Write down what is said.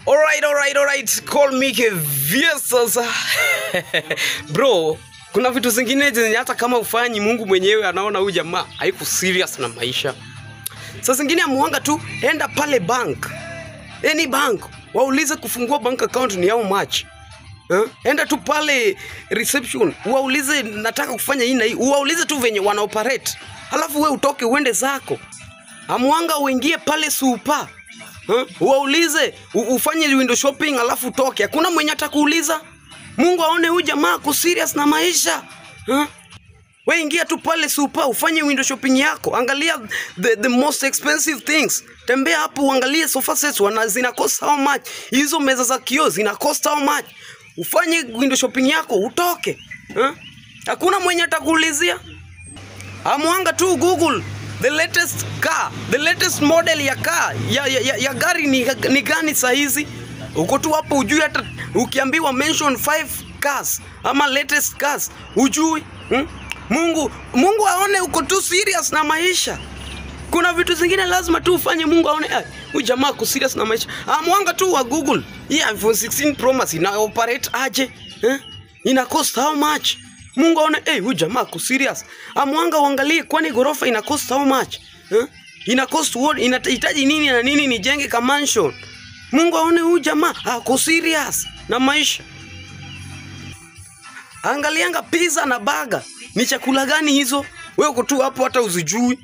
Alright. Call me Kevious. Bro, kuna vitu zingine zenye hata kama ufanyi Mungu mwenyewe anaona huyu jamaa haiko serious na maisha. Sasa zingine amuanga tu enda pale bank. Any bank, waulize kufungua bank account ni how much. Enda tu pale reception, waulize nataka kufanya hii na hii. Waulize tu venye wana operate. Halafu wewe utoke uende zako. Amuanga uingie pale super. Waulize ufanye window shopping alafu utoke. Hakuna mwenye atakuuliza. Mungu aone huyu jamaa ku serious na maisha. Wewe ingia tu pale super ufanye window shopping yako. Angalia the most expensive things. Tembea hapo uangalie sofa sets zina cost how much. Hizo meza za kioo zina cost how much. Ufanye window shopping yako utoke. Hakuna mwenye atakuulizia. Amuanga tu Google the latest car, the latest model ya car ya gari ni gani saa hizi. Uko tu hapo ujui, hata ukiambiwa mention 5 cars ama latest cars ujui. Mungu aone uko tu serious na maisha. Kuna vitu zingine lazima tu ufanye Mungu aone huyu jamaa ku serious na maisha. Amwanga tu wa Google hii iPhone 16 Pro Max ina operate aje, ina cost how much. Mungu aone huyu jamaa ku serious. Amwanga uangalie kwani gorofa ina cost how much, ina cost what, inahitaji nini na nini nijenge kama mansion. Mungu aone huyu jamaa ku serious na maisha. Angalianga pizza na burger ni chakula gani hizo, wewe uko tu hapo hata uzijui.